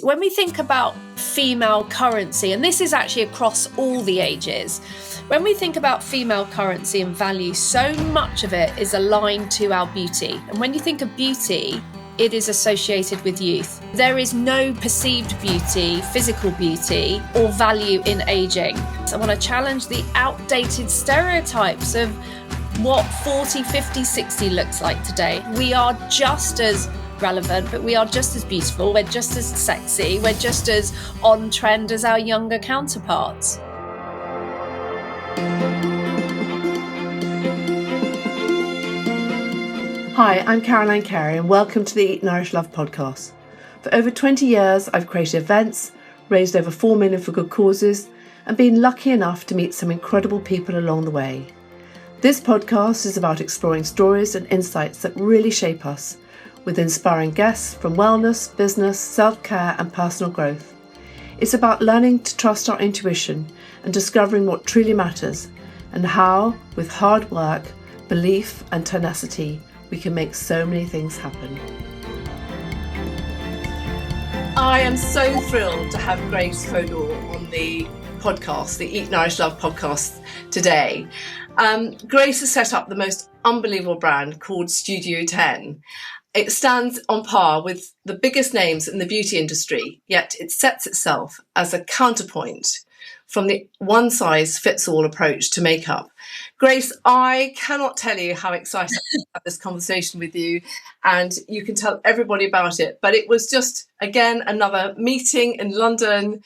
When we think about female currency, and this is actually across all the ages, when we think about female currency and value, so much of it is aligned to our beauty. And when you think of beauty, it is associated with youth. There is no perceived beauty, physical beauty, or value in aging. So I want to challenge the outdated stereotypes of what 40, 50, 60 looks like today. We are just as relevant, but we are just as beautiful, we're just as sexy, we're just as on trend as our younger counterparts. Hi, I'm Caroline Carey and welcome to the Eat Nourish Love podcast. For over 20 years, I've created events, raised over 4 million for good causes, and been lucky enough to meet some incredible people along the way. This podcast is about exploring stories and insights that really shape us, with inspiring guests from wellness, business, self-care and personal growth. It's about learning to trust our intuition and discovering what truly matters, and how, with hard work, belief and tenacity, we can make so many things happen. I am so thrilled to have Grace Fodor on the podcast, the Eat Nourish Love podcast today. Grace has set up the most unbelievable brand called Studio 10. It stands on par with the biggest names in the beauty industry, yet it sets itself as a counterpoint from the one-size-fits-all approach to makeup. Grace, I cannot tell you how excited I am to have this conversation with you, and you can tell everybody about it. But it was just, again, another meeting in London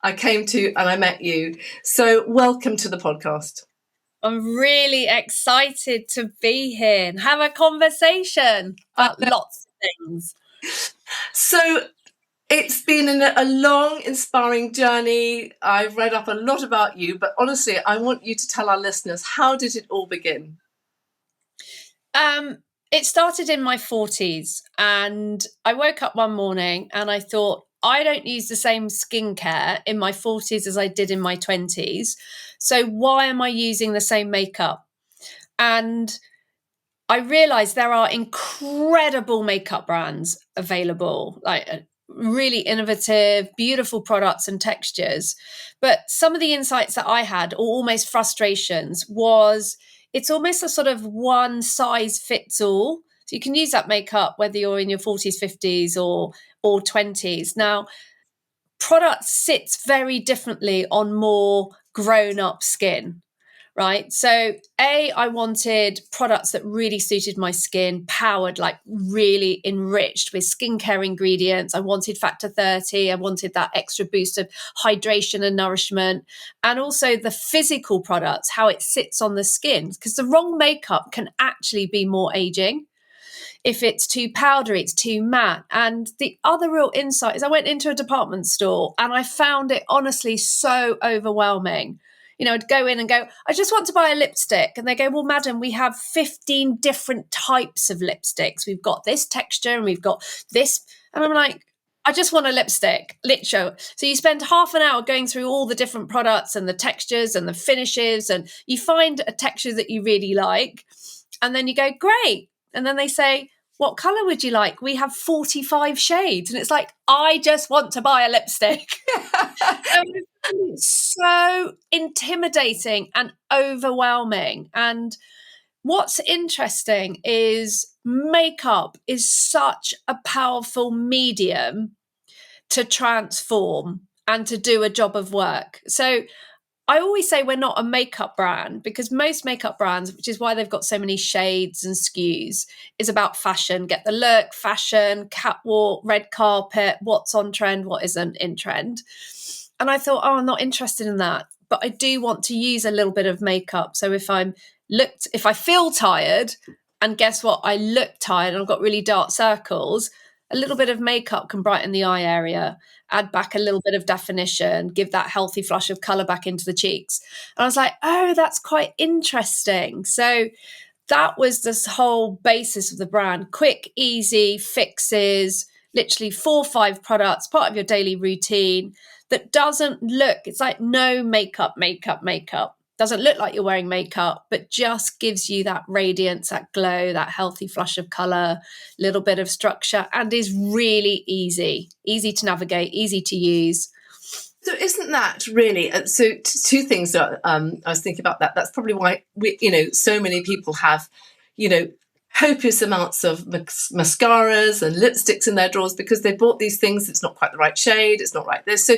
I came to and I met you. So welcome to the podcast. I'm really excited to be here and have a conversation about lots of things. So it's been a long, inspiring journey. I've read up a lot about you, but honestly, I want you to tell our listeners, how did it all begin? It started in my 40s, and I woke up one morning and I thought, I don't use the same skincare in my 40s as I did in my 20s. So why am I using the same makeup? And I realized there are incredible makeup brands available, like really innovative, beautiful products and textures. But some of the insights that I had, or almost frustrations, was it's almost a sort of one size fits all. So you can use that makeup whether you're in your 40s, 50s or 20s. Now, product sits very differently on more grown-up skin, right? So I wanted products that really suited my skin, powered, like really enriched with skincare ingredients. I wanted factor 30. I wanted that extra boost of hydration and nourishment. And also the physical products, how it sits on the skin, because the wrong makeup can actually be more aging. If it's too powdery, it's too matte. And the other real insight is I went into a department store and I found it honestly so overwhelming. You know, I'd go in and go, I just want to buy a lipstick. And they go, well, madam, we have 15 different types of lipsticks. We've got this texture and we've got this. And I'm like, I just want a lipstick, literally. So you spend half an hour going through all the different products and the textures and the finishes, and you find a texture that you really like. And then you go, great. And then they say, what color would you like? We have 45 shades. And it's like, I just want to buy a lipstick. It's so intimidating and overwhelming. And what's interesting is makeup is such a powerful medium to transform and to do a job of work. So I always say we're not a makeup brand, because most makeup brands, which is why they've got so many shades and SKUs, is about fashion. Get the look, fashion, catwalk, red carpet, what's on trend, what isn't in trend. And I thought, I'm not interested in that. But I do want to use a little bit of makeup. So if I feel tired, and guess what? I look tired and I've got really dark circles, a little bit of makeup can brighten the eye area, add back a little bit of definition, give that healthy flush of colour back into the cheeks. And I was like, oh, that's quite interesting. So that was this whole basis of the brand. Quick, easy fixes, literally 4 or 5 products, part of your daily routine that doesn't look, it's like no makeup. doesn't look like you're wearing makeup, but just gives you that radiance, that glow, that healthy flush of colour, little bit of structure, and is really easy to navigate, easy to use. So isn't that really, so two things that I was thinking about that. That's probably why so many people have, copious amounts of mascaras and lipsticks in their drawers because they bought these things. It's not quite the right shade. It's not right this. So,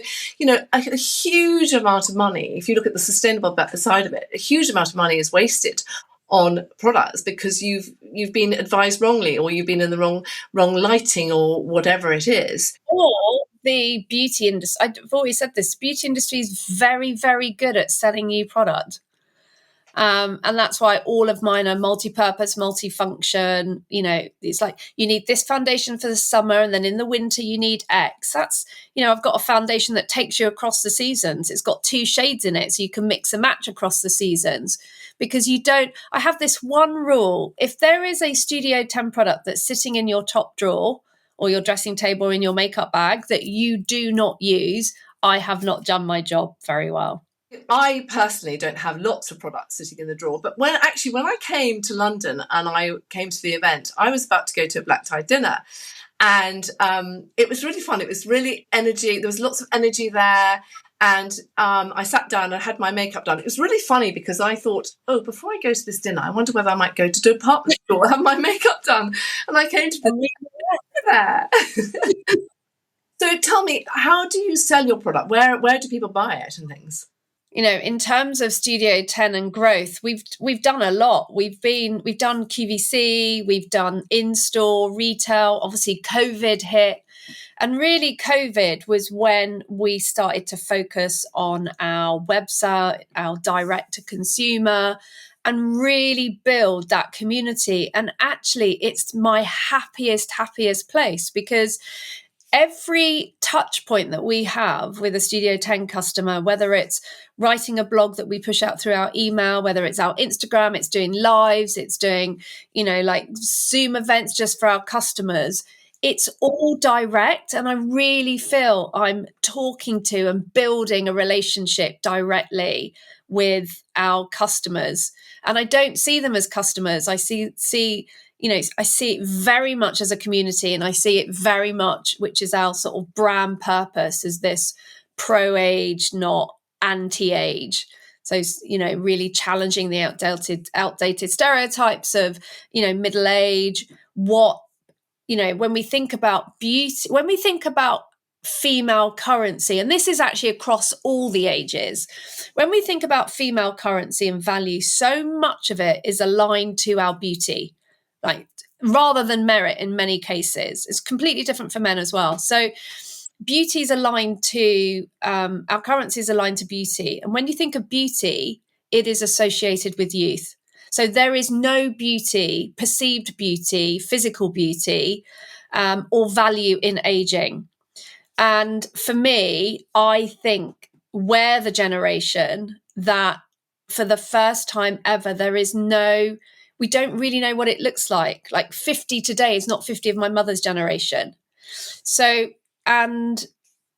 a huge amount of money, if you look at the sustainable side of it, a huge amount of money is wasted on products because you've been advised wrongly, or you've been in the wrong lighting, or whatever it is. Or the beauty industry, I've always said this, beauty industry is very, very good at selling you product. And that's why all of mine are multi-purpose, multi-function. It's like you need this foundation for the summer, and then in the winter you need X. That's, I've got a foundation that takes you across the seasons. It's got 2 shades in it, so you can mix and match across the seasons. Because I have this one rule: if there is a Studio 10 product that's sitting in your top drawer or your dressing table or in your makeup bag that you do not use, I have not done my job very well. I personally don't have lots of products sitting in the drawer, but when I came to London and I came to the event, I was about to go to a black tie dinner, and it was really fun. It was really energy. There was lots of energy there, and I sat down and had my makeup done. It was really funny because I thought, before I go to this dinner, I wonder whether I might go to a department store and have my makeup done. And I came to the there. So tell me, how do you sell your product? Where do people buy it and things? In terms of Studio 10 and growth, we've done a lot. We've done QVC, we've done in-store retail. Obviously, COVID hit, and really COVID was when we started to focus on our website, our direct to consumer, and really build that community. And actually, it's my happiest place, because every touch point that we have with a Studio 10 customer, whether it's writing a blog that we push out through our email, whether it's our Instagram, it's doing lives, it's doing, like Zoom events just for our customers, it's all direct. And I really feel I'm talking to and building a relationship directly with our customers. And I don't see them as customers. I see I see it very much as a community, and I see it very much, which is our sort of brand purpose, is this pro-age, not anti-age. So, really challenging the outdated stereotypes of, middle age. When we think about beauty, when we think about female currency, and this is actually across all the ages, when we think about female currency and value, so much of it is aligned to our beauty. Like, rather than merit in many cases. It's completely different for men as well. So beauty is aligned to, our currency is aligned to beauty. And when you think of beauty, it is associated with youth. So there is no beauty, perceived beauty, physical beauty, or value in aging. And for me, I think we're the generation that for the first time ever, we don't really know what it looks like. Like 50 today is not 50 of my mother's generation. So, and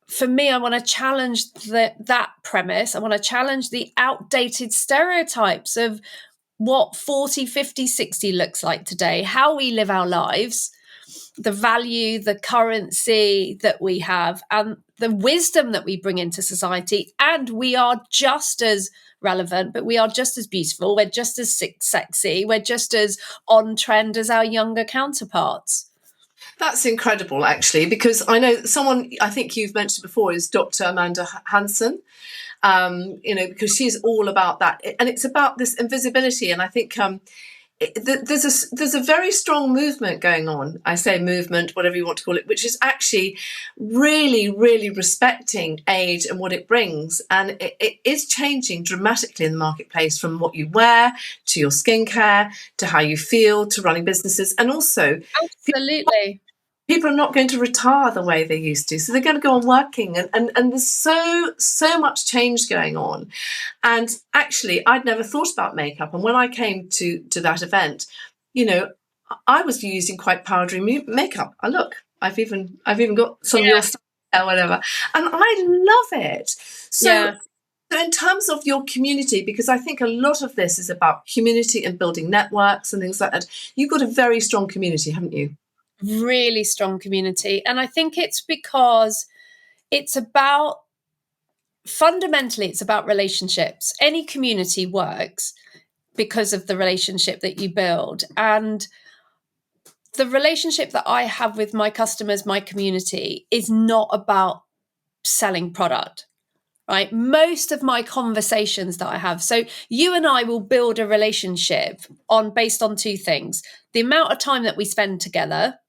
for me, I want to challenge that premise. I want to challenge the outdated stereotypes of what 40, 50, 60 looks like today, how we live our lives, the value, the currency that we have, and the wisdom that we bring into society. And we are just as relevant, but we are just as beautiful, we're just as sexy, we're just as on trend as our younger counterparts. That's incredible, actually, because I know someone I think you've mentioned before is Dr. Amanda Hansen, because she's all about that, and it's about this invisibility. And I think there's a very strong movement going on. I say movement, whatever you want to call it, which is actually really, really respecting age and what it brings. And it is changing dramatically in the marketplace, from what you wear to your skincare to how you feel to running businesses. And also, absolutely, people are not going to retire the way they used to. So they're going to go on working. And there's so much change going on. And actually, I'd never thought about makeup. And when I came to that event, I was using quite powdery makeup. Look, I've even got some of your stuff or whatever. And I love it. So So in terms of your community, because I think a lot of this is about community and building networks and things like that, you've got a very strong community, haven't you? Really strong community. And I think it's because fundamentally, it's about relationships. Any community works because of the relationship that you build. And the relationship that I have with my customers, my community, is not about selling product, right? Most of my conversations that I have, so you and I will build a relationship based on two things: the amount of time that we spend together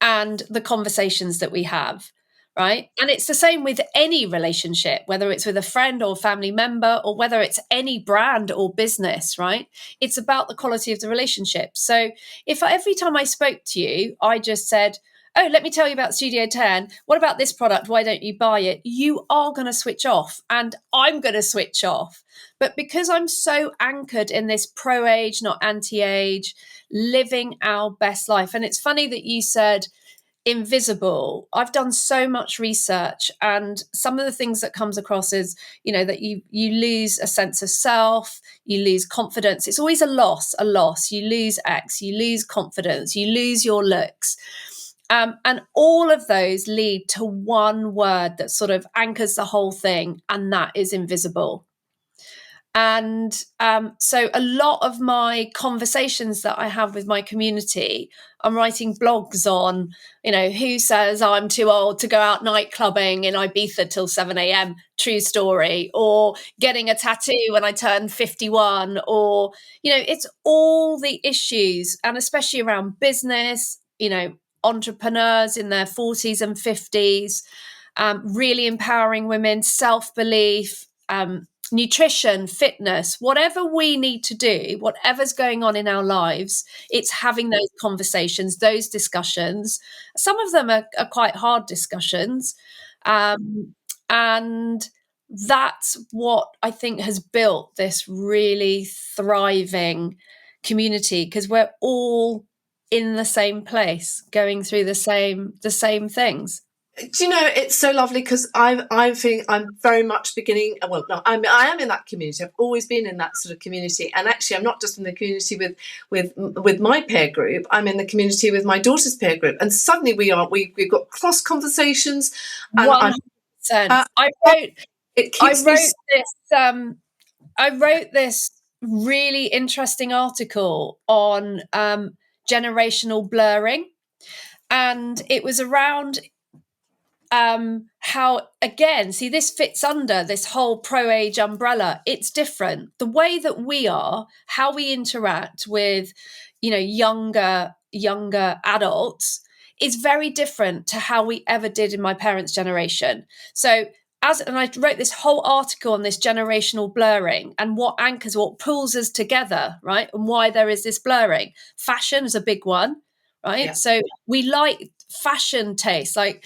and the conversations that we have, right? And it's the same with any relationship, whether it's with a friend or family member, or whether it's any brand or business, right? It's about the quality of the relationship. So if every time I spoke to you, I just said, oh, let me tell you about Studio 10. What about this product? Why don't you buy it? You are going to switch off, and I'm going to switch off. But because I'm so anchored in this pro-age, not anti-age, living our best life. And it's funny that you said invisible. I've done so much research, and some of the things that comes across is, that you lose a sense of self, you lose confidence. It's always a loss. You lose X, you lose confidence, you lose your looks. And all of those lead to one word that sort of anchors the whole thing, and that is invisible. And so a lot of my conversations that I have with my community, I'm writing blogs on, who says I'm too old to go out night clubbing in Ibiza till 7 a.m. True story. Or getting a tattoo when I turn 51. Or, it's all the issues, and especially around business, entrepreneurs in their 40s and 50s, really empowering women, self-belief, nutrition, fitness, whatever we need to do, whatever's going on in our lives, it's having those conversations, those discussions. Some of them are quite hard discussions. And that's what I think has built this really thriving community, because we're all in the same place, going through the same things. Do you know, it's so lovely, because I'm feeling I'm very much beginning. Well, no, I am in that community. I've always been in that sort of community, and actually, I'm not just in the community with my peer group. I'm in the community with my daughter's peer group, and suddenly we've got cross conversations. And 100%. I wrote this really interesting article on generational blurring, and it was around how, again, see, this fits under this whole pro-age umbrella. It's different. The way that we are, how we interact with, younger adults is very different to how we ever did in my parents' generation. So and I wrote this whole article on this generational blurring and what anchors, what pulls us together, right? And why there is this blurring. Fashion is a big one, right? Yeah. So we like fashion taste, like,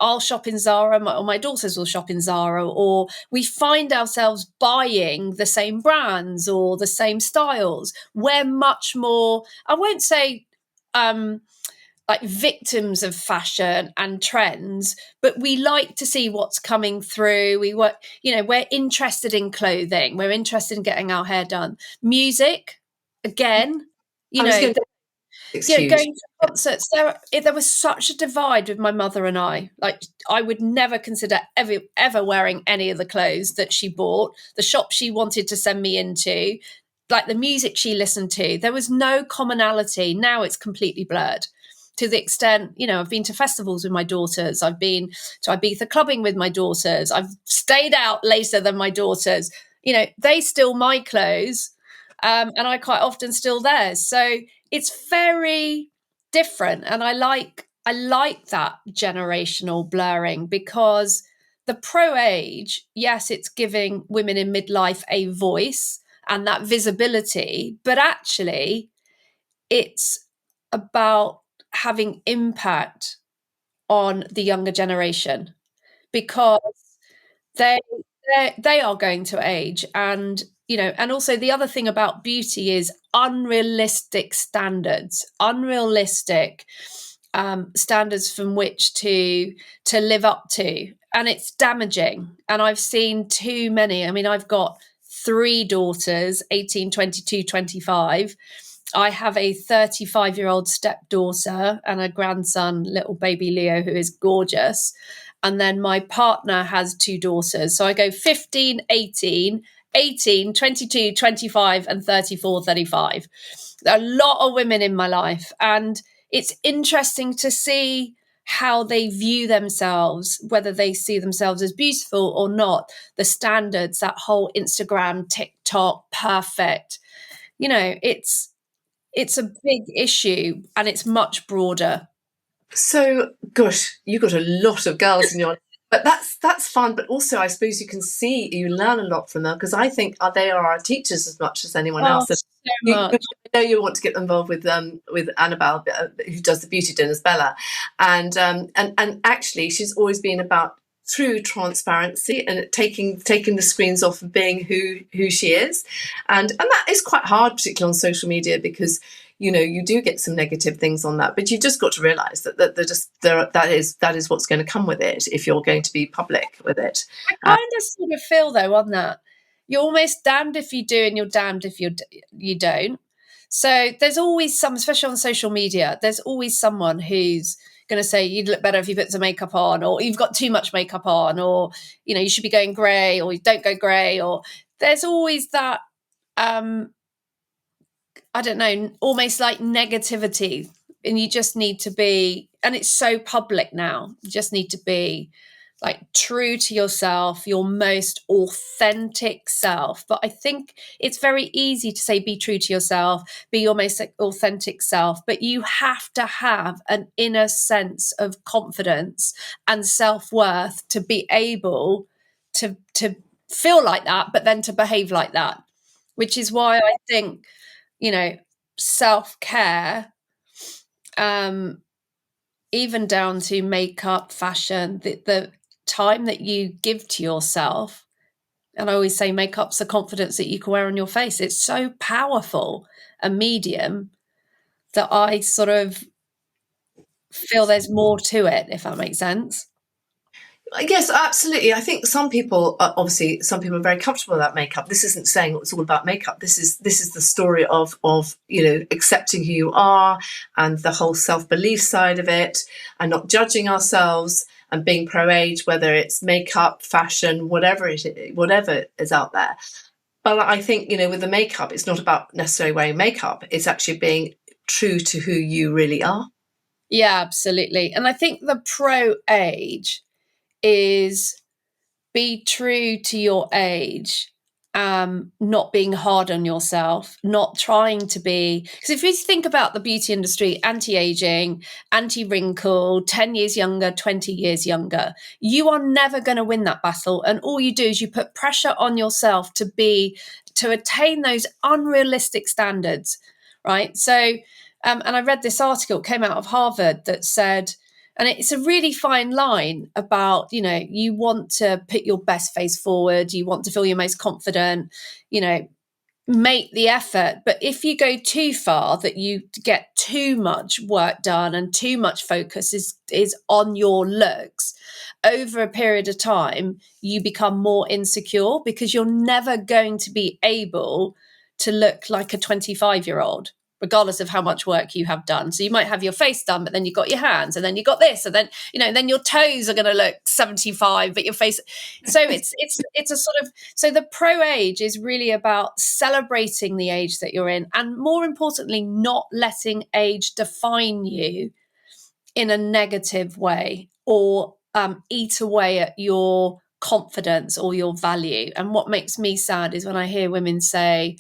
I'll shop in Zara, or my daughters will shop in Zara, or we find ourselves buying the same brands or the same styles. We're much more, I won't say like victims of fashion and trends, but we like to see what's coming through. We're interested in clothing. We're interested in getting our hair done. Music, again, going to concerts. There was such a divide with my mother and I. Like, I would never consider ever wearing any of the clothes that she bought, the shop she wanted to send me into, like the music she listened to. There was no commonality. Now it's completely blurred, to the extent, I've been to festivals with my daughters. I've been to Ibiza clubbing with my daughters. I've stayed out later than my daughters. They steal my clothes, and I quite often steal theirs. So it's very different. And I like that generational blurring, because the pro-age, yes, it's giving women in midlife a voice and that visibility, but actually it's about having impact on the younger generation, because they are going to age. And and also the other thing about beauty is unrealistic standards from which to live up to. and it's damaging. And I've seen too many. I mean, I've got 3 daughters, 18, 22, 25. I have a 35-year-old stepdaughter and a grandson, little baby Leo, who is gorgeous. And then my partner has 2 daughters. So I go 15, 18, 18, 22, 25, and 34, 35. A lot of women in my life. And it's interesting to see how they view themselves, whether they see themselves as beautiful or not, the standards, that whole Instagram, TikTok, perfect. You know, it's a big issue, and it's much broader. So, gosh, you've got a lot of girls in your, but that's fun. But also, I suppose you learn a lot from them, because I think they are our teachers as much as anyone else. So much. I know you want to get involved with Annabelle, who does the beauty dinners, Bella, and actually, she's always been about true transparency and taking the screens off of being who she is, and that is quite hard, particularly on social media, because you do get some negative things on that, but you've just got to realise that is what's going to come with it if you're going to be public with it. I kind of sort of feel, though, on that, you're almost damned if you do and you're damned if you don't. So there's always some, especially on social media, there's always someone who's going to say you'd look better if you put some makeup on, or you've got too much makeup on, or you should be going grey, or you don't go grey, or there's always that I don't know, almost like negativity. And you just need to be, and it's so public now, you just need to be like true to yourself, your most authentic self. But I think it's very easy to say, be true to yourself, be your most authentic self. But you have to have an inner sense of confidence and self-worth to be able to feel like that, but then to behave like that, which is why I think, self-care, even down to makeup, fashion, the time that you give to yourself. And I always say makeup's the confidence that you can wear on your face. It's so powerful a medium that I sort of feel there's more to it, if that makes sense. Yes, absolutely. I think some people are very comfortable with that makeup. This isn't saying it's all about makeup. This is the story of accepting who you are, and the whole self-belief side of it, and not judging ourselves, and being pro-age, whether it's makeup, fashion, whatever is out there. But I think, with the makeup, it's not about necessarily wearing makeup. It's actually being true to who you really are. Yeah, absolutely. And I think the pro-age is be true to your age, not being hard on yourself, not trying to be, because if you think about the beauty industry, anti-aging, anti-wrinkle, 10 years younger, 20 years younger, you are never going to win that battle. And all you do is you put pressure on yourself to attain those unrealistic standards, right? So, and I read this article, it came out of Harvard, that said, and it's a really fine line about, you want to put your best face forward, you want to feel your most confident, make the effort. But if you go too far, that you get too much work done and too much focus is on your looks, over a period of time, you become more insecure, because you're never going to be able to look like a 25-year-old. Regardless of how much work you have done. So you might have your face done, but then you've got your hands, and then you've got this, and then, then your toes are going to look 75, but your face. So it's a sort of, so the pro age is really about celebrating the age that you're in, and more importantly, not letting age define you in a negative way, or eat away at your confidence or your value. And what makes me sad is when I hear women say,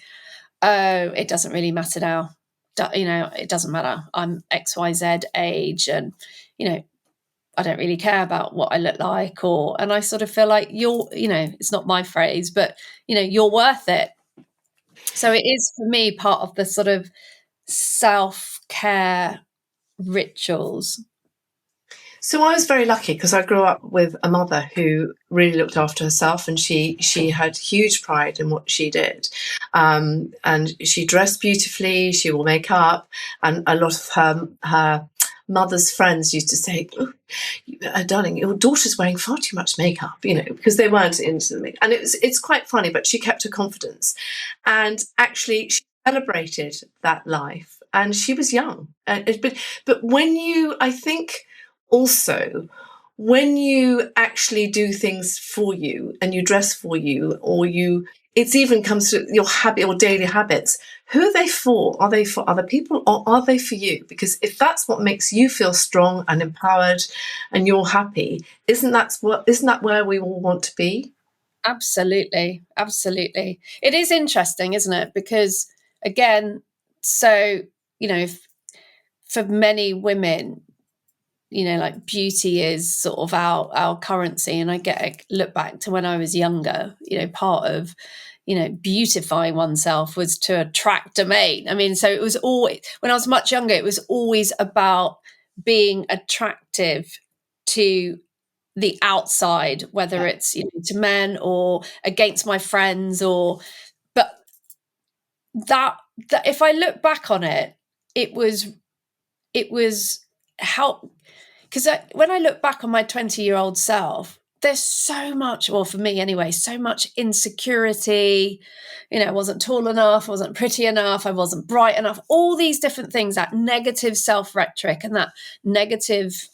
oh, it doesn't really matter now. It doesn't matter. I'm XYZ age, and, I don't really care about what I look like, and I sort of feel like it's not my phrase, but, you're worth it. So it is, for me, part of the sort of self-care rituals. So I was very lucky, because I grew up with a mother who really looked after herself, and she had huge pride in what she did. And she dressed beautifully, she wore makeup, and a lot of her mother's friends used to say, "Oh, darling, your daughter's wearing far too much makeup," because they weren't into the makeup. And it's quite funny, but she kept her confidence. And actually, she celebrated that life, and she was young. But I think also, when you actually do things for you and you dress for you, it even comes to your habit or daily habits. Who are they for? Are they for other people, or are they for you? Because if that's what makes you feel strong and empowered and you're happy, isn't that where we all want to be? Absolutely. Absolutely. It is interesting, isn't it? Because again, so, for many women, like beauty is sort of our currency. And I look back to when I was younger, part of, beautifying oneself was to attract a mate. I mean, so it was always, when I was much younger, it was always about being attractive to the outside, whether it's to men or against my friends, but that if I look back on it, it was how, because when I look back on my 20-year-old self, there's so much, well, for me anyway, so much insecurity. I wasn't tall enough, I wasn't pretty enough, I wasn't bright enough, all these different things, that negative self-rhetoric and that negative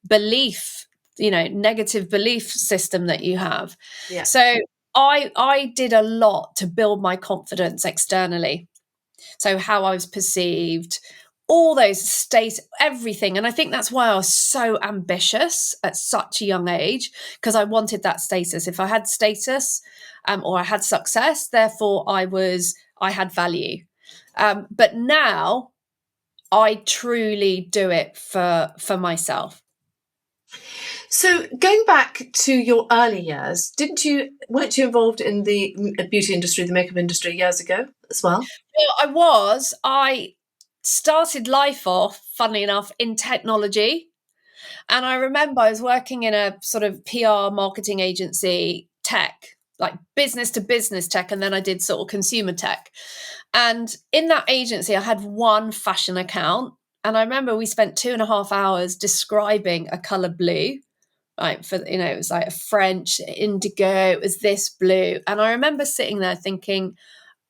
belief, negative belief system that you have. Yeah. So I did a lot to build my confidence externally. So how I was perceived, all those states, everything. And I think that's why I was so ambitious at such a young age, because I wanted that status. If I had status or I had success, therefore I had value. But now I truly do it for myself. So going back to your early years, weren't you involved in the beauty industry, the makeup industry years ago as well? Well, I started life off, funnily enough, in technology. And I remember I was working in a sort of PR marketing agency, tech, like business to business tech. And then I did sort of consumer tech. And in that agency, I had one fashion account. And I remember we spent 2.5 hours describing a color blue. Right, it was like a French indigo, it was this blue. And I remember sitting there thinking,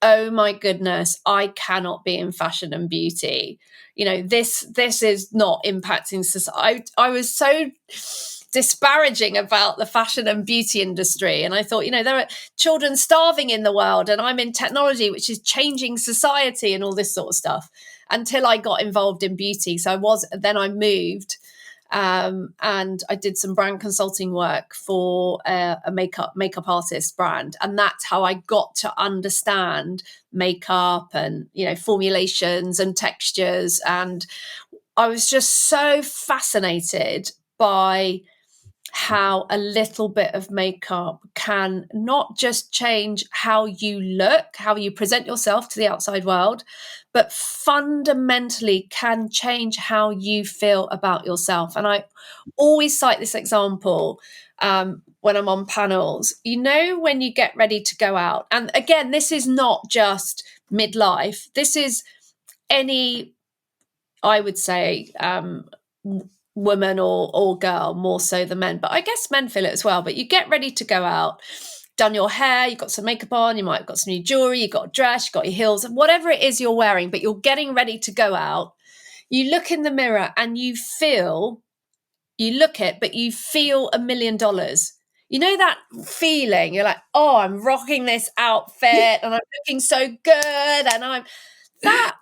oh my goodness, I cannot be in fashion and beauty. This is not impacting society. I was so disparaging about the fashion and beauty industry. And I thought, there are children starving in the world, and I'm in technology, which is changing society and all this sort of stuff, until I got involved in beauty. Then I moved. And I did some brand consulting work for a makeup artist brand. And that's how I got to understand makeup and, formulations and textures. And I was just so fascinated by how a little bit of makeup can not just change how you look, how you present yourself to the outside world, but fundamentally can change how you feel about yourself. And I always cite this example when I'm on panels. When you get ready to go out, and again, this is not just midlife, this is any, I would say, woman or girl, more so than men, but I guess men feel it as well. But you get ready to go out, done your hair, you've got some makeup on, you might have got some new jewelry, you've got a dress, you've got your heels, whatever it is you're wearing, but you're getting ready to go out. You look in the mirror and you feel $1 million. That feeling, you're like, oh, I'm rocking this outfit and I'm looking so good, and I'm that.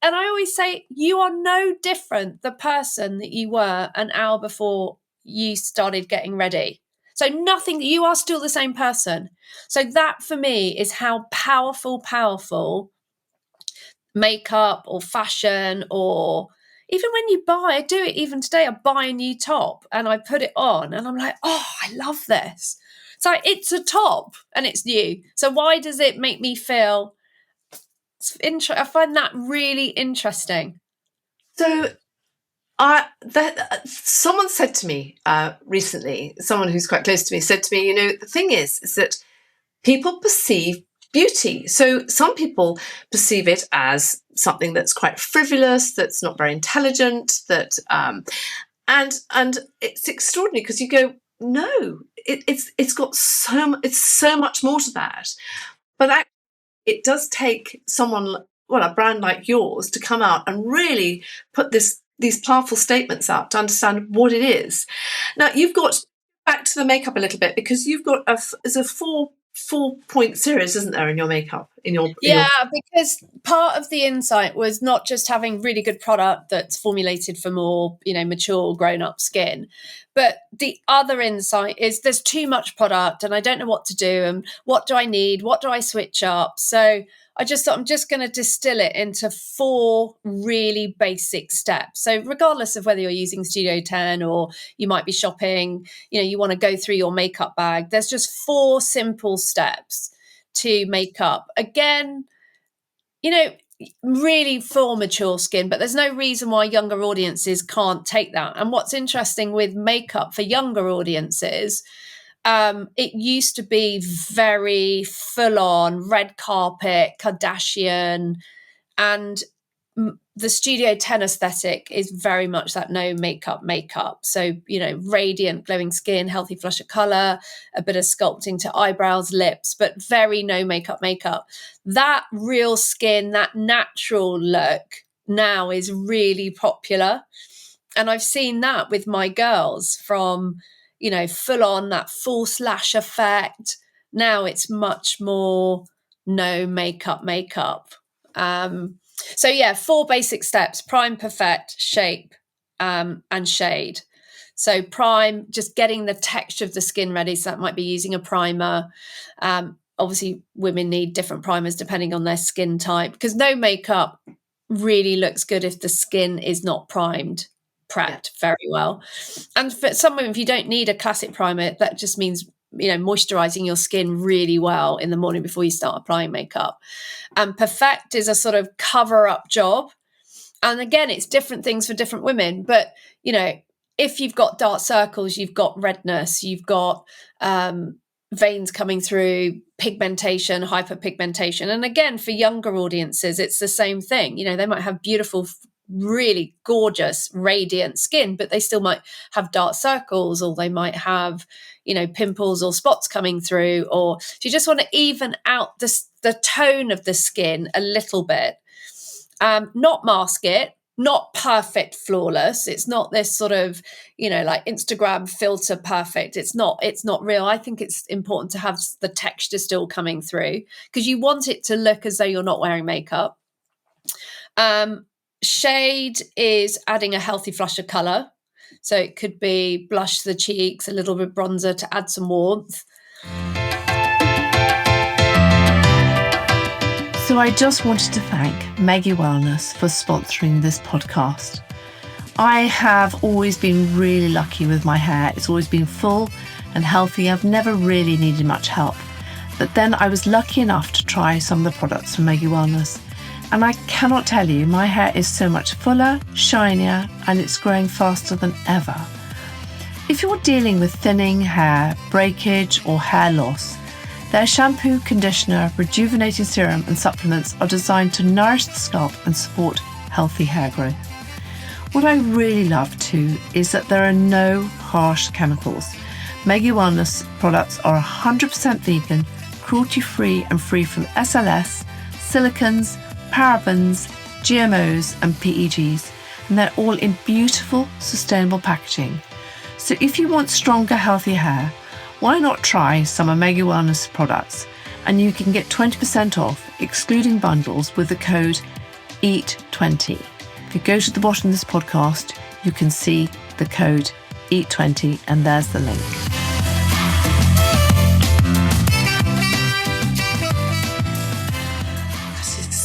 And I always say, you are no different the person that you were an hour before you started getting ready. So you are still the same person. So that for me is how powerful makeup or fashion, or even when you buy, I do it even today, I buy a new top and I put it on and I'm like, oh, I love this. So it's a top and it's new. So why does it make me feel... I find that really interesting. So, someone said to me recently, someone who's quite close to me said to me, the thing is that people perceive beauty. So some people perceive it as something that's quite frivolous, that's not very intelligent, that and it's extraordinary because you go, no, it's got so much more to that. But actually, it does take someone, well, a brand like yours, to come out and really put these powerful statements out to understand what it is. Now, you've got back to the makeup a little bit, because you've got there's a four-point series, isn't there, in your makeup? Because part of the insight was not just having really good product that's formulated for more, mature, grown-up skin, but the other insight is there's too much product and I don't know what to do and what do I need, what do I switch up? So I just thought I'm just going to distill it into 4 really basic steps. So regardless of whether you're using Studio 10 or you might be shopping, you want to go through your makeup bag, there's just 4 simple steps to makeup. Again, really for mature skin, but there's no reason why younger audiences can't take that. And what's interesting with makeup for younger audiences, it used to be very full on red carpet, Kardashian, and the Studio 10 aesthetic is very much that no makeup. So, radiant, glowing skin, healthy flush of color, a bit of sculpting to eyebrows, lips, but very no makeup. That real skin, that natural look now is really popular. And I've seen that with my girls from, full on that false lash effect. Now it's much more no makeup. So yeah, 4 basic steps: prime, perfect, shape, and shade. So prime, just getting the texture of the skin ready. So that might be using a primer. Obviously, women need different primers depending on their skin type, because no makeup really looks good if the skin is not prepped very well. And for some women, if you don't need a classic primer, that just means moisturizing your skin really well in the morning before you start applying makeup. And perfect is a sort of cover up job. And again, it's different things for different women. But, if you've got dark circles, you've got redness, you've got veins coming through, pigmentation, hyperpigmentation. And again, for younger audiences, it's the same thing. They might have beautiful, really gorgeous, radiant skin, but they still might have dark circles, or they might have, pimples or spots coming through. Or if you just want to even out the tone of the skin a little bit, not mask it, not perfect, flawless. It's not this sort of, like Instagram filter perfect. It's not real. I think it's important to have the texture still coming through, because you want it to look as though you're not wearing makeup. Shade is adding a healthy flush of color. So it could be blush to the cheeks, a little bit bronzer to add some warmth. So I just wanted to thank Maggie Wellness for sponsoring this podcast. I have always been really lucky with my hair. It's always been full and healthy. I've never really needed much help. But then I was lucky enough to try some of the products from Maggie Wellness. And I cannot tell you, my hair is so much fuller, shinier, and it's growing faster than ever. If you're dealing with thinning hair, breakage, or hair loss, their shampoo, conditioner, rejuvenating serum, and supplements are designed to nourish the scalp and support healthy hair growth. What I really love too is that there are no harsh chemicals. Maggie Wellness products are 100% vegan, cruelty-free, and free from SLS, silicons, parabens, GMOs, and PEGs, and they're all in beautiful, sustainable packaging. So if you want stronger, healthy hair, why not try some of Maggie Wellness products? And you can get 20% off, excluding bundles, with the code EAT20. If you go to the bottom of this podcast, you can see the code EAT20, and there's the link.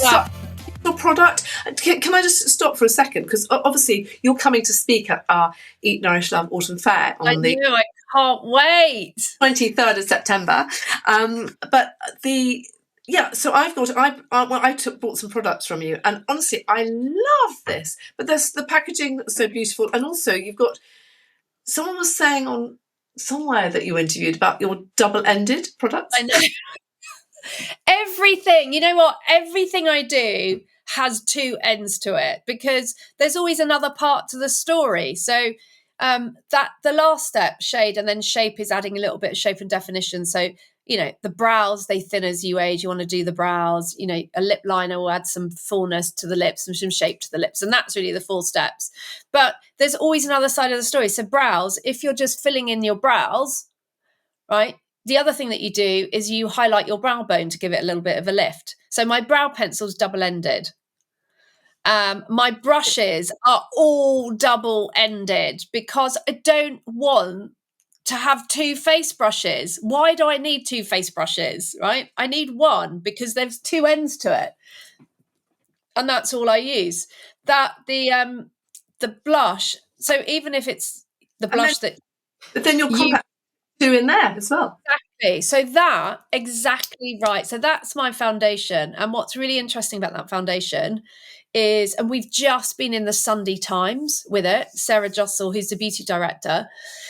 Wow. Product. Can I just stop for a second? Because obviously you're coming to speak at our Eat Nourish Love Autumn Fair on I can't wait. 23rd of September. So I bought some products from you, and honestly, I love this. But there's the packaging that's so beautiful, and also you've got. Someone was saying on somewhere that you interviewed about your double-ended products. I know. Everything, you know what? Everything I do has two ends to it, because there's always another part to the story. So that the last step, shade and then shape, is adding a little bit of shape and definition. So, the brows, they thin as you age. You want to do the brows. A lip liner will add some fullness to the lips and some shape to the lips. And that's really the 4 steps. But there's always another side of the story. So brows, if you're just filling in your brows, right? The other thing that you do is you highlight your brow bone to give it a little bit of a lift. So my brow pencil's double-ended. My brushes are all double-ended because I don't want to have 2 face brushes. Why do I need 2 face brushes, right? I need one because there's 2 ends to it. And that's all I use. The blush, so even if it's the blush but then your compact 2 in there as well. Exactly. So that, exactly right. So that's my foundation. And what's really interesting about that foundation is, and we've just been in the Sunday Times with it, Sarah Jossel, who's the beauty director,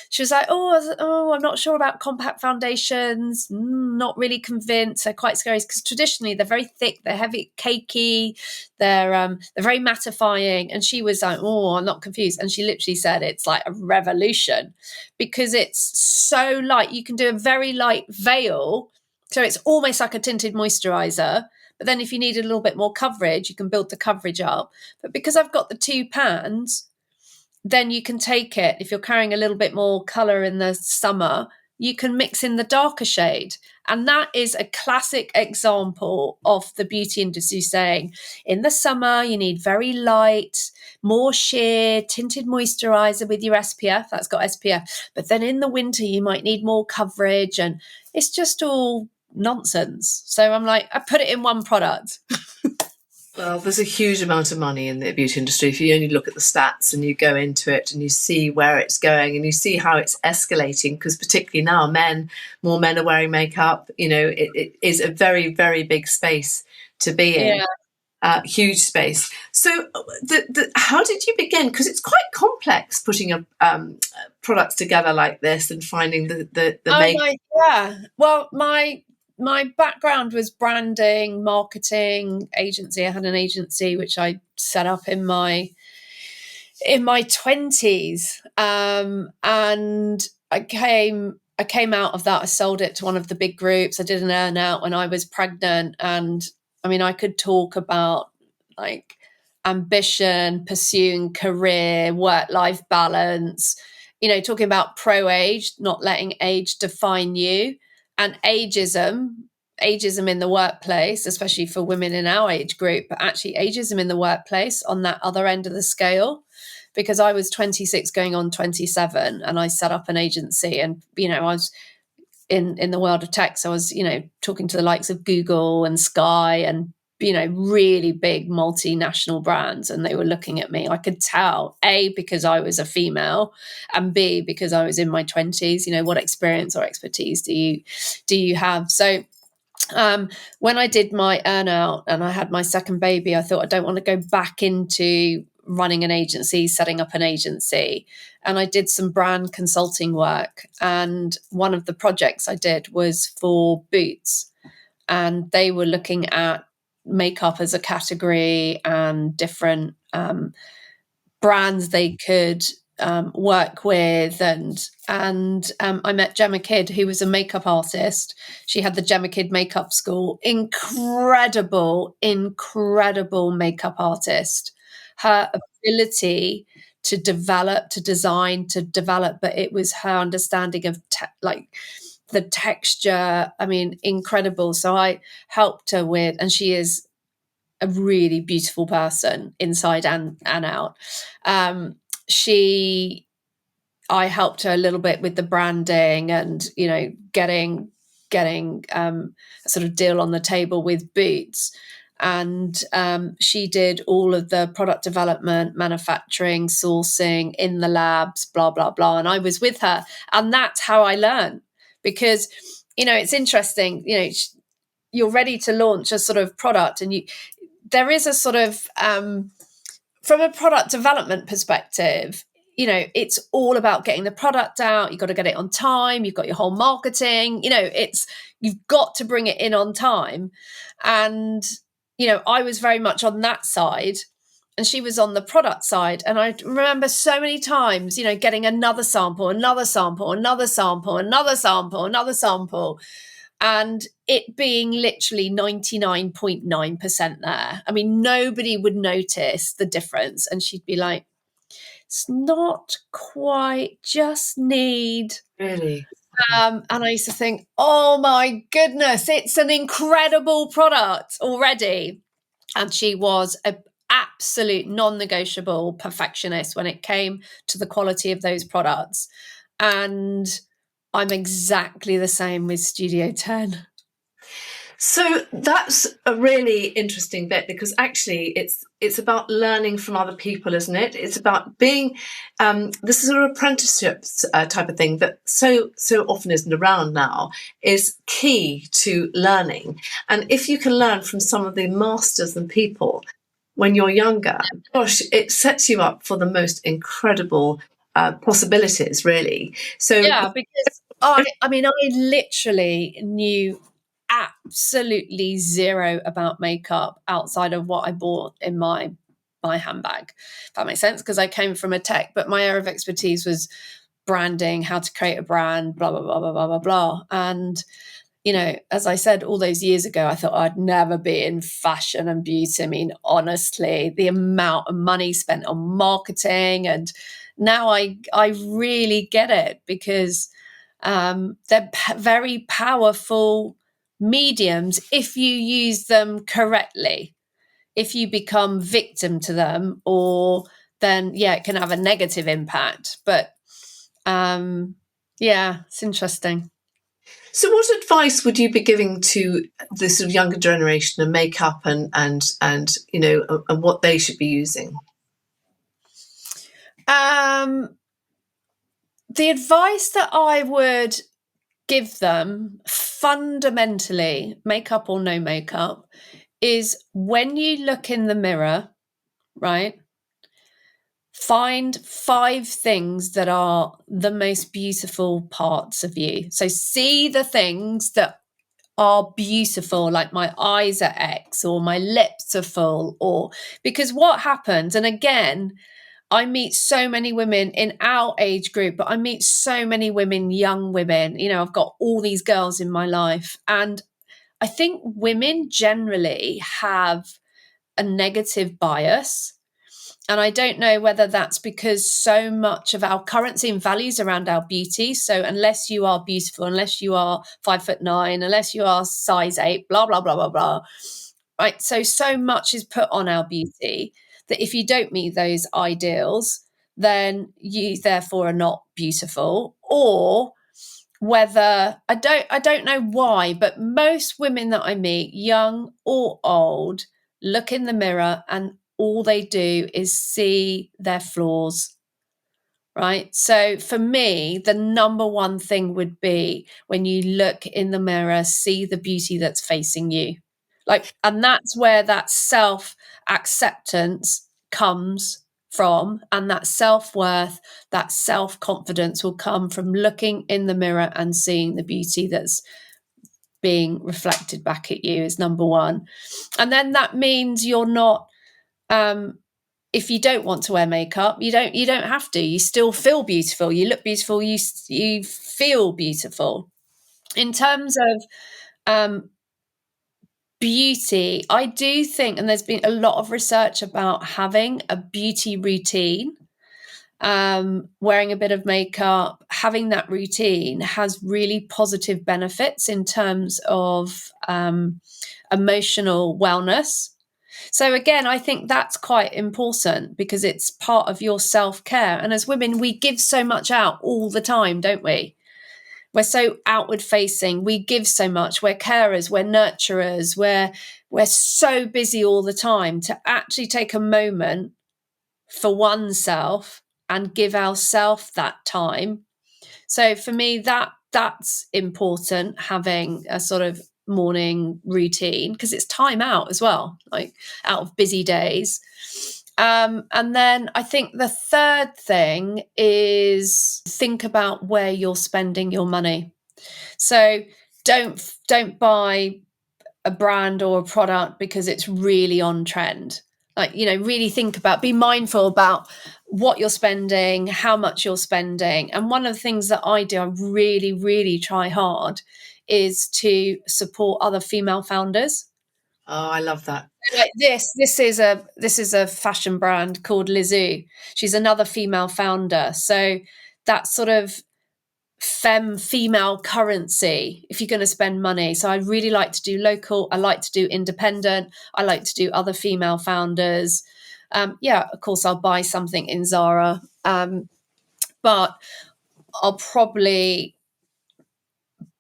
she was like, I'm not sure about compact foundations, not really convinced, they're quite scary, because traditionally they're very thick, they're heavy, cakey, they're very mattifying. And she was like, I'm not confused. And she literally said it's like a revolution because it's so light. You can do a very light veil, so it's almost like a tinted moisturizer. But then if you need a little bit more coverage, you can build the coverage up. But because I've got the 2 pans, then you can take it. If you're carrying a little bit more colour in the summer, you can mix in the darker shade. And that is a classic example of the beauty industry saying, in the summer, you need very light, more sheer, tinted moisturizer with your SPF. That's got SPF. But then in the winter, you might need more coverage. And it's just all nonsense. So I'm like, I put it in one product. Well, there's a huge amount of money in the beauty industry. If you only look at the stats and you go into it and you see where it's going and you see how it's escalating, because particularly now more men are wearing makeup, it is a very, very big space to be in. Yeah. Huge space. So how did you begin? Because it's quite complex putting products together like this and finding the makeup. Well, my background was branding, marketing, agency. I had an agency which I set up in my 20s, and I came out of that. I sold it to one of the big groups. I did an earn out when I was pregnant, and I mean, I could talk about like ambition, pursuing career, work-life balance, talking about pro-age, not letting age define you. And ageism in the workplace, especially for women in our age group, but actually ageism in the workplace on that other end of the scale, because I was 26 going on 27 and I set up an agency, and, I was in the world of tech. So I was, talking to the likes of Google and Sky and, really big multinational brands, and they were looking at me. I could tell, A, because I was a female, and B, because I was in my 20s, what experience or expertise do you have? So when I did my earn out and I had my second baby, I thought, I don't want to go back into running an agency, setting up an agency. And I did some brand consulting work. And one of the projects I did was for Boots. And they were looking at makeup as a category and different brands they could work with. And I met Gemma Kidd, who was a makeup artist. She had the Gemma Kidd Makeup School. Incredible makeup artist. Her ability to develop, to design, to develop, but it was her understanding of the texture. I mean, incredible. So I helped her with, and she is a really beautiful person inside and out. I helped her a little bit with the branding and, getting a sort of deal on the table with Boots. And she did all of the product development, manufacturing, sourcing in the labs, blah, blah, blah. And I was with her. And that's how I learned, because, it's interesting, you're ready to launch a sort of product, and there is a sort of, from a product development perspective, it's all about getting the product out. You've got to get it on time. You've got your whole marketing, you've got to bring it in on time. And I was very much on that side and she was on the product side. And I remember so many times, getting another sample, another sample, another sample, another sample, another sample, and it being literally 99.9% there. I mean, nobody would notice the difference. And she'd be like, it's not quite, just need. Really? And I used to think, oh my goodness, it's an incredible product already. And she was an absolute non-negotiable perfectionist when it came to the quality of those products. And I'm exactly the same with Studio 10. So that's a really interesting bit, because actually it's about learning from other people, isn't it? It's about being this is an apprenticeship type of thing that so often isn't around now, is key to learning. And if you can learn from some of the masters and people when you're younger, gosh, it sets you up for the most incredible possibilities, really. So yeah, because I literally knew absolutely zero about makeup outside of what I bought in my handbag. If that makes sense, because I came from a tech, but my area of expertise was branding, how to create a brand, blah, blah, blah, blah, blah, blah, blah. And, as I said, all those years ago, I thought I'd never be in fashion and beauty. I mean, honestly, the amount of money spent on marketing, and now I really get it, because they're very powerful mediums if you use them correctly. If you become victim to them, or then it can have a negative impact. But it's interesting. So, what advice would you be giving to the sort of younger generation of makeup and what they should be using? The advice that I would give them, fundamentally, makeup or no makeup, is when you look in the mirror, right? Find 5 things that are the most beautiful parts of you. So see the things that are beautiful, like my eyes are X, or my lips are full, or because what happens, and again, I meet so many women in our age group, but I meet so many women, young women, I've got all these girls in my life. And I think women generally have a negative bias. And I don't know whether that's because so much of our currency and values around our beauty. So unless you are beautiful, unless you are 5'9", unless you are size 8, blah, blah, blah, blah, blah. Right. So much is put on our beauty that if you don't meet those ideals, then you therefore are not beautiful. Or whether I don't know why, but most women that I meet, young or old, look in the mirror and all they do is see their flaws, right? So for me, the number one thing would be, when you look in the mirror, see the beauty that's facing you. And that's where that self-acceptance comes from, and that self-worth, that self-confidence will come from looking in the mirror and seeing the beauty that's being reflected back at you, is number one. And then that means you're not, if you don't want to wear makeup, you don't have to. You still feel beautiful. You look beautiful. You feel beautiful. In terms of beauty, I do think, and there's been a lot of research about having a beauty routine, wearing a bit of makeup, having that routine has really positive benefits in terms of emotional wellness. So again, I think that's quite important, because it's part of your self-care. And as women, we give so much out all the time, don't we? We're so outward facing. We give so much. We're carers, we're nurturers, we're so busy all the time. To actually take a moment for oneself and give ourselves that time. So for me, that's important, having a sort of morning routine, because it's time out as well, like out of busy days. And then I think the third thing is think about where you're spending your money. So don't buy a brand or a product because it's really on trend. Like, really be mindful about what you're spending, how much you're spending. And one of the things that I do, I really, really try hard, is to support other female founders. Oh, I love that. Like this is a fashion brand called Lizu. She's another female founder. So that sort of female currency if you're going to spend money. So I really like to do local. I like to do independent. I like to do other female founders. Of course, I'll buy something in Zara, but I'll probably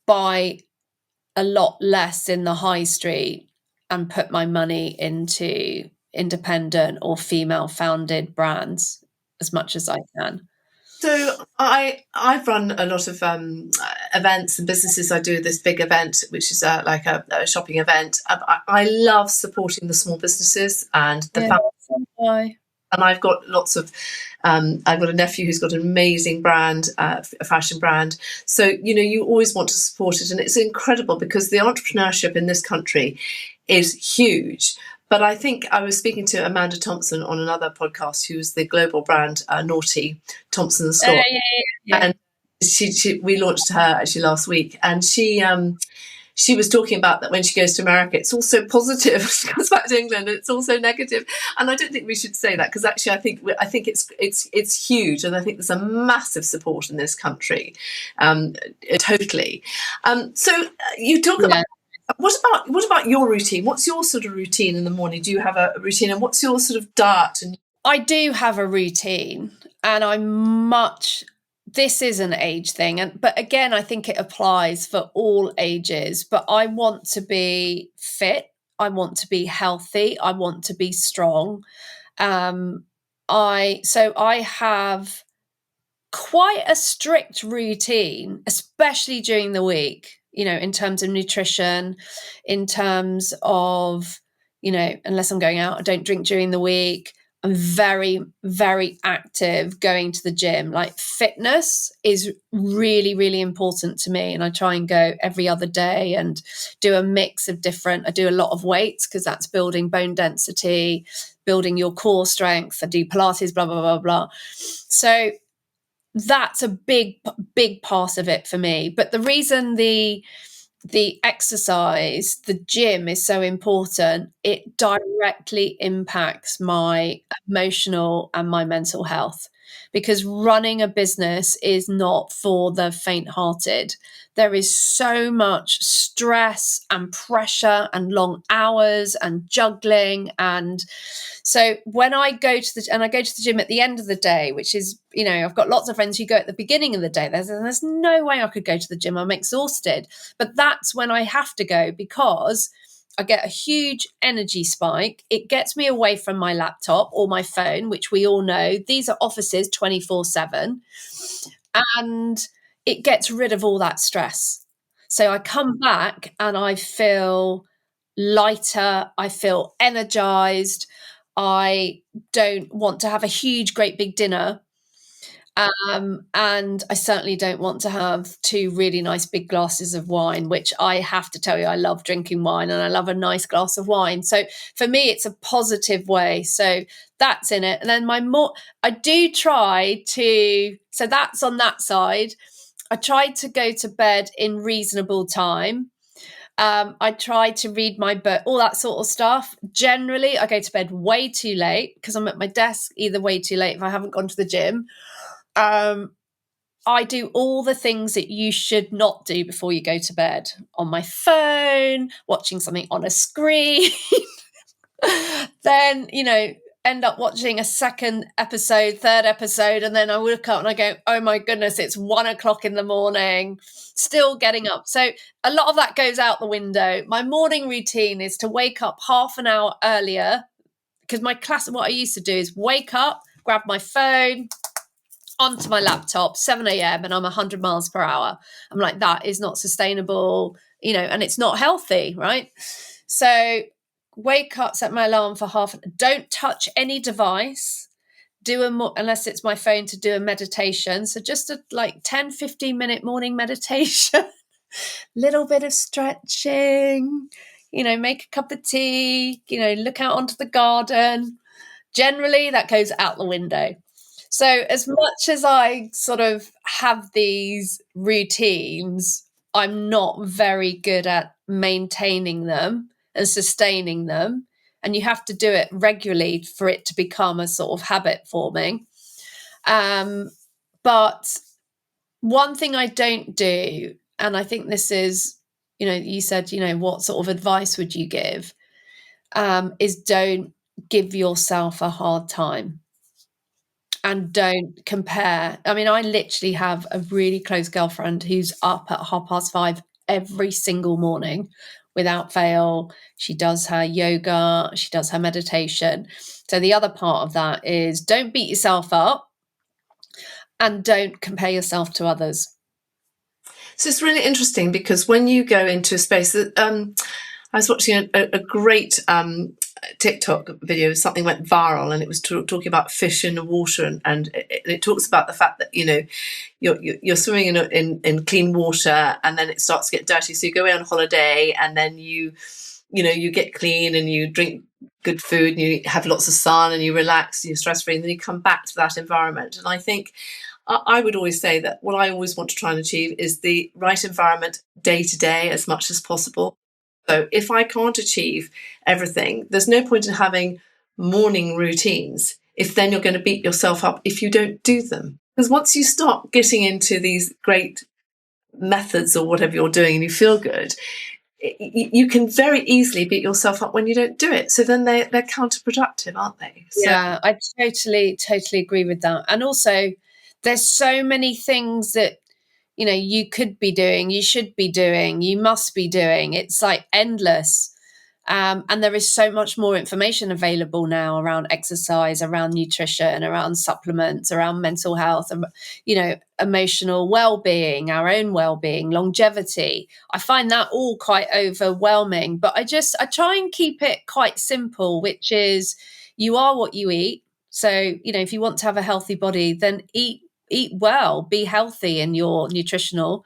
buy a lot less in the high street and put my money into independent or female founded brands as much as I can. So I've run a lot of events and businesses. I do this big event, which is like a shopping event. I love supporting the small businesses and the family. And I've got lots of, I've got a nephew who's got an amazing brand, a fashion brand. So, you always want to support it. And it's incredible because the entrepreneurship in this country is huge. But I think I was speaking to Amanda Thompson on another podcast, who's the global brand Naughty Thompson Scott. And we launched her actually last week. And she was talking about that when she goes to America, it's also positive. She comes back to England, it's also negative. And I don't think we should say that because actually I think it's huge, and I think there's a massive support in this country, totally. So you talk about. What about your routine? What's your sort of routine in the morning? Do you have a routine, and what's your sort of diet? I do have a routine, and this is an age thing, but again, I think it applies for all ages. But I want to be fit. I want to be healthy. I want to be strong. I have quite a strict routine, especially during the week. In terms of nutrition, in terms of, unless I'm going out, I don't drink during the week. I'm very, very active going to the gym. Like, fitness is really, really important to me. And I try and go every other day and do a mix of I do a lot of weights because that's building bone density, building your core strength. I do Pilates, blah, blah, blah, blah. So that's a big, big part of it for me. But the reason the exercise, the gym is so important, it directly impacts my emotional and my mental health, because running a business is not for the faint-hearted. There is so much stress and pressure and long hours and juggling. And so when I go to the gym at the end of the day, which is, I've got lots of friends who go at the beginning of the day. There's no way I could go to the gym. I'm exhausted. But that's when I have to go, because I get a huge energy spike. It gets me away from my laptop or my phone, which we all know, these are offices 24/7. And it gets rid of all that stress. So I come back and I feel lighter. I feel energized. I don't want to have a huge, great big dinner. And I certainly don't want to have 2 really nice big glasses of wine, which I have to tell you, I love drinking wine and I love a nice glass of wine. So for me, it's a positive way. So that's in it. And then I do try to, so that's on that side. I try to go to bed in reasonable time. I try to read my book, all that sort of stuff. Generally, I go to bed way too late because I'm at my desk either way too late if I haven't gone to the gym. I do all the things that you should not do before you go to bed. On my phone, watching something on a screen. Then, end up watching a second episode, third episode, and then I wake up and I go, oh my goodness, it's 1:00 in the morning, still getting up. So a lot of that goes out the window. My morning routine is to wake up half an hour earlier, because what I used to do is wake up, grab my phone, onto my laptop, 7 a.m. and I'm 100 miles per hour. I'm like, that is not sustainable, and it's not healthy, right? So wake up, set my alarm for don't touch any device, unless it's my phone, to do a meditation. So just a 10-15 minute morning meditation, little bit of stretching, make a cup of tea, look out onto the garden. Generally, that goes out the window. So as much as I sort of have these routines, I'm not very good at maintaining them and sustaining them. And you have to do it regularly for it to become a sort of habit forming. But one thing I don't do, and I think this is, you said, what sort of advice would you give? Is don't give yourself a hard time. And don't compare. I mean, I literally have a really close girlfriend who's up at 5:30 every single morning without fail. She does her yoga, she does her meditation. So the other part of that is don't beat yourself up and don't compare yourself to others. So it's really interesting because when you go into a space that I was watching a great TikTok video, something went viral, and it was talking about fish in the water, and it talks about the fact that you're swimming in clean water, and then it starts to get dirty. So you go away on holiday, and then you get clean, and you drink good food, and you have lots of sun, and you relax, and you're stress free, and then you come back to that environment. And I think I would always say that what I always want to try and achieve is the right environment day to day as much as possible. So if I can't achieve everything, there's no point in having morning routines if then you're going to beat yourself up if you don't do them. Because once you start getting into these great methods or whatever you're doing and you feel good, you can very easily beat yourself up when you don't do it. So then they're counterproductive, aren't they? So, yeah, I totally agree with that. And also, there's so many things that you could be doing, you should be doing, you must be doing. It's like endless. And there is so much more information available now around exercise, around nutrition, around supplements, around mental health, emotional well-being, our own well-being, longevity. I find that all quite overwhelming, but I try and keep it quite simple, which is you are what you eat. So, if you want to have a healthy body, then eat well, be healthy in your nutritional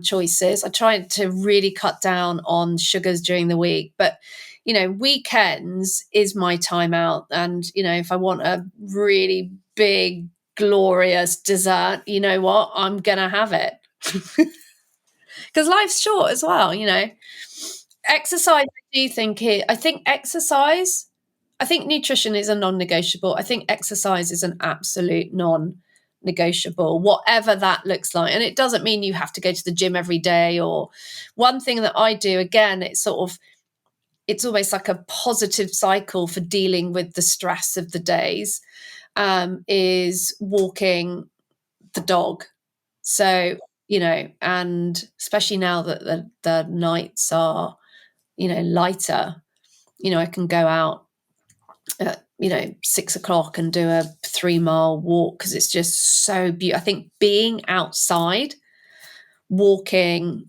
choices. I try to really cut down on sugars during the week, but weekends is my time out. And if I want a really big, glorious dessert, you know what, I'm gonna have it. Because life's short as well. Exercise, I think exercise, I think nutrition is a non-negotiable. I think exercise is an absolute non-negotiable, whatever that looks like. And it doesn't mean you have to go to the gym every day. Or one thing that I do, again, it's almost like a positive cycle for dealing with the stress of the days, is walking the dog. So, and especially now that the nights are, lighter, I can go out at 6 o'clock and do a 3-mile walk because it's just so beautiful. I think being outside, walking,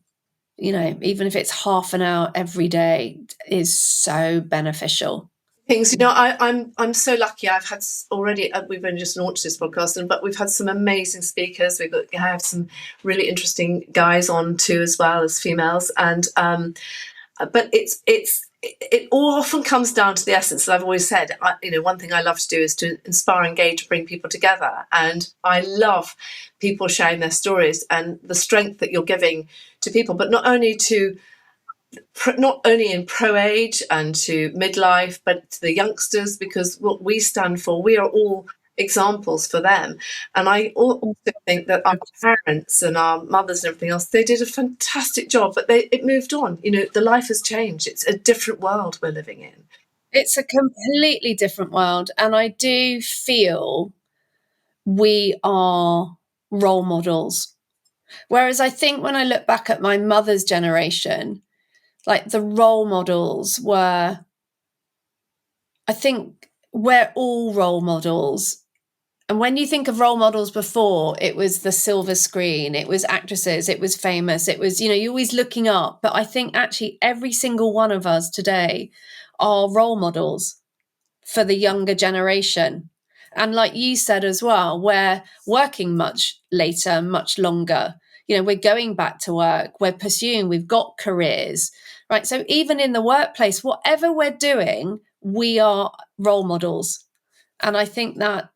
even if it's half an hour every day, is so beneficial. Things, I'm so lucky. I've had already. We've only just launched this podcast, but we've had some amazing speakers. I have some really interesting guys on too, as well as females, and but it all often comes down to the essence that I've always said. One thing I love to do is to inspire, engage, bring people together. And I love people sharing their stories and the strength that you're giving to people, but not only in pro age and to midlife, but to the youngsters, because what we stand for, we are all examples for them. And I also think that our parents and our mothers and everything else, they did a fantastic job, but it moved on. The life has changed. It's a different world we're living in. It's a completely different world. And I do feel we are role models. Whereas I think when I look back at my mother's generation, like the role models were, I think we're all role models. And when you think of role models before, it was the silver screen, it was actresses, it was famous, it was, you're always looking up. But I think actually every single one of us today are role models for the younger generation. And like you said as well, we're working much later, much longer. we're going back to work, we're pursuing, we've got careers, right? So even in the workplace, whatever we're doing, we are role models. And I think that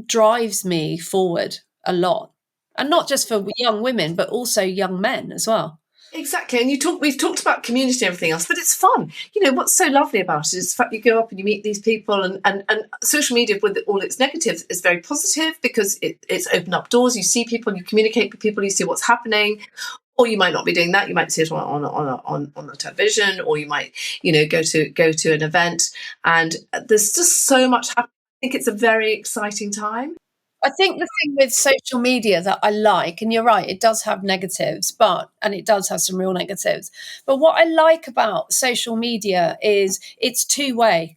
drives me forward a lot. And not just for young women, but also young men as well. Exactly. And we've talked about community and everything else, but it's fun. What's so lovely about it is the fact you go up and you meet these people, and social media, with all its negatives, is very positive because it's opened up doors. You see people, you communicate with people, you see what's happening. Or you might not be doing that. You might see it on the television, or you might, go to an event, and there's just so much happening. I think it's a very exciting time. I think the thing with social media that I like, and you're right, it does have negatives, and it does have some real negatives. But what I like about social media is it's two-way.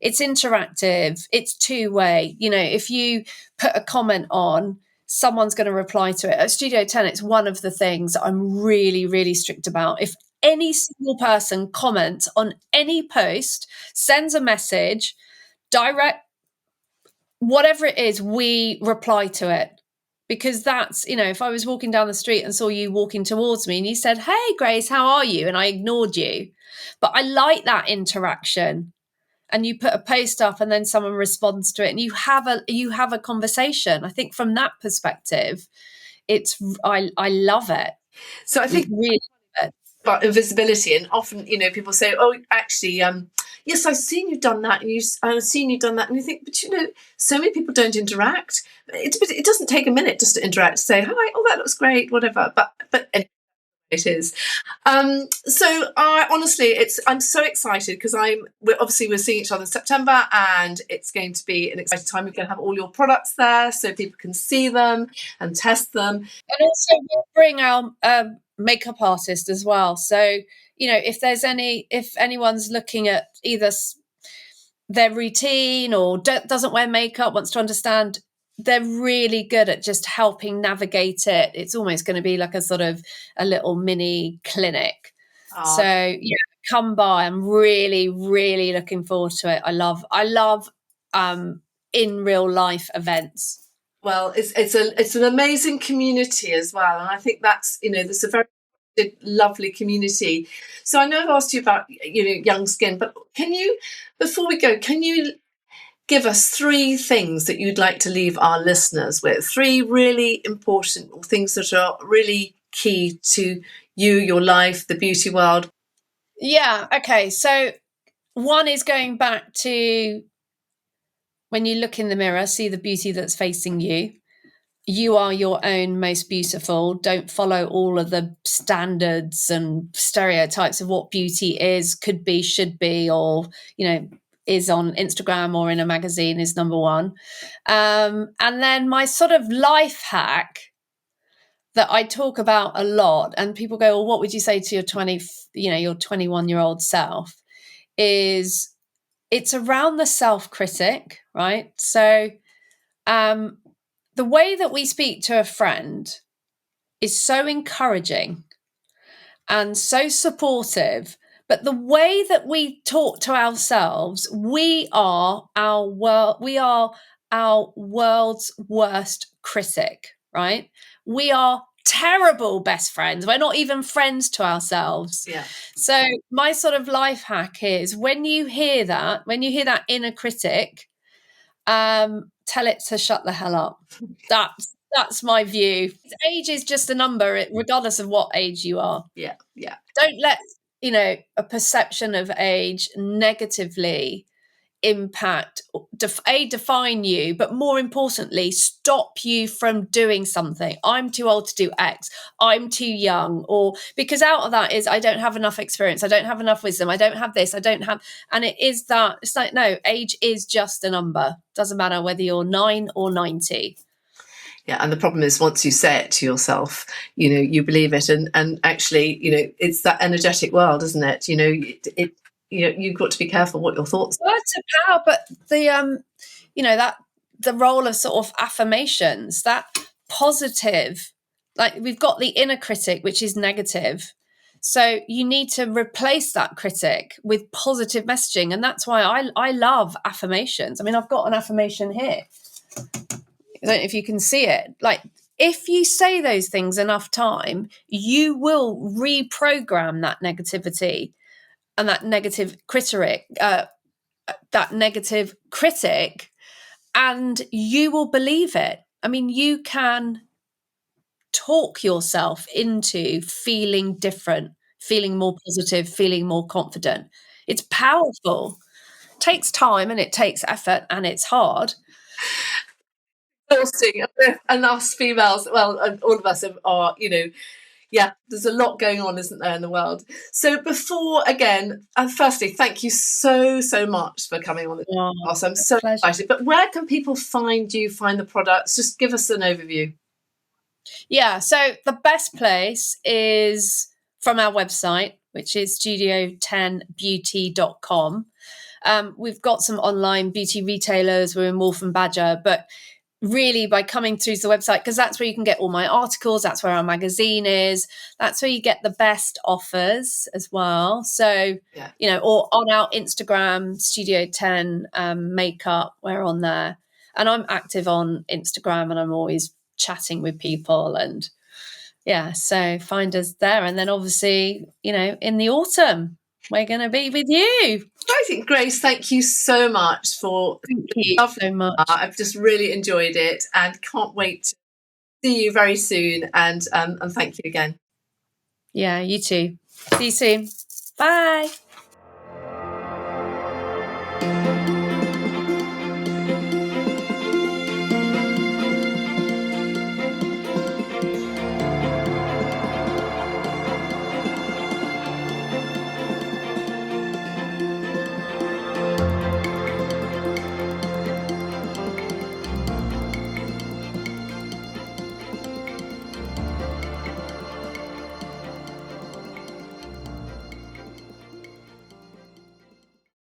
It's interactive. It's two-way. If you put a comment on, someone's going to reply to it. At Studio 10, it's one of the things I'm really, really strict about. If any single person comments on any post, sends a message, direct, whatever it is, we reply to it. Because that's, if I was walking down the street and saw you walking towards me and you said, "Hey, Grace, how are you?" and I ignored you. But I like that interaction. And you put a post up and then someone responds to it and you have a conversation. I think from that perspective, I love it. So I think really about invisibility, and often, people say, "Oh, actually, yes, I've seen you've done that, and I've seen you've done that," and you think, but so many people don't interact. It doesn't take a minute just to interact, to say, "Hi, oh, that looks great," whatever. But it is. So honestly, I'm so excited because we're seeing each other in September, and it's going to be an exciting time. We're going to have all your products there so people can see them and test them. And also we'll bring our makeup artist as well. So, if anyone's looking at either their routine or doesn't wear makeup, wants to understand, they're really good at just helping navigate it. It's almost going to be like a sort of a little mini clinic. So yeah, come by. I'm really, really looking forward to it. I love in real life events. Well, it's an amazing community as well, and I think that's there's a very lovely community. So I know I've asked you about young skin, but before we go, can you give us 3 things that you'd like to leave our listeners with? 3 really important things that are really key to you, your life, the beauty world. Yeah. Okay. So one is going back to when you look in the mirror, see the beauty that's facing you. You are your own most beautiful. Don't follow all of the standards and stereotypes of what beauty is, could be, should be, or, is on Instagram or in a magazine is number one. And then my sort of life hack that I talk about a lot, and people go, "Well, what would you say to your 21-year-old self?" is it's around the self-critic, right? So, the way that we speak to a friend is so encouraging and so supportive, but the way that we talk to ourselves, we are our world's worst critic, right? We are terrible best friends. We're not even friends to ourselves. Yeah. So my sort of life hack is when you hear that inner critic, tell it to shut the hell up. That's my view. Age is just a number, regardless of what age you are. Yeah. Don't let a perception of age negatively impact, define you, but more importantly, stop you from doing something. I'm too old to do X. I'm too young, or because out of that is I don't have enough experience. I don't have enough wisdom. I don't have this. I don't have, and it's like, no, age is just a number. Doesn't matter whether you're 9 or 90. Yeah, and the problem is once you say it to yourself, you believe it, and actually, it's that energetic world, isn't it? You've got to be careful what your thoughts are. Words are power, but the role of sort of affirmations, that positive, like we've got the inner critic, which is negative. So you need to replace that critic with positive messaging. And that's why I love affirmations. I mean, I've got an affirmation here. I don't know if you can see it. Like, if you say those things enough time, you will reprogram that negativity and that negative critic, and you will believe it. I mean, you can talk yourself into feeling different, feeling more positive, feeling more confident. It's powerful. It takes time and it takes effort and it's hard. Exhausting. And us females, well, all of us are, yeah, there's a lot going on, isn't there, in the world? So before, again, firstly, thank you so much for coming on the podcast. I'm so excited. But where can people find you, find the products? Just give us an overview. Yeah, so the best place is from our website, which is studio10beauty.com. We've got some online beauty retailers. We're in Wolf and Badger, but really by coming through to the website, because that's where you can get all my articles, that's where our magazine is, that's where you get the best offers as well. So, or on our Instagram, Studio 10 Makeup, we're on there. And I'm active on Instagram and I'm always chatting with people, and so find us there. And then obviously, in the autumn, we're going to be with you. Exciting. Grace, thank you so much for thank you so much. I've just really enjoyed it and can't wait to see you very soon. And thank you again. Yeah, you too. See you soon. Bye.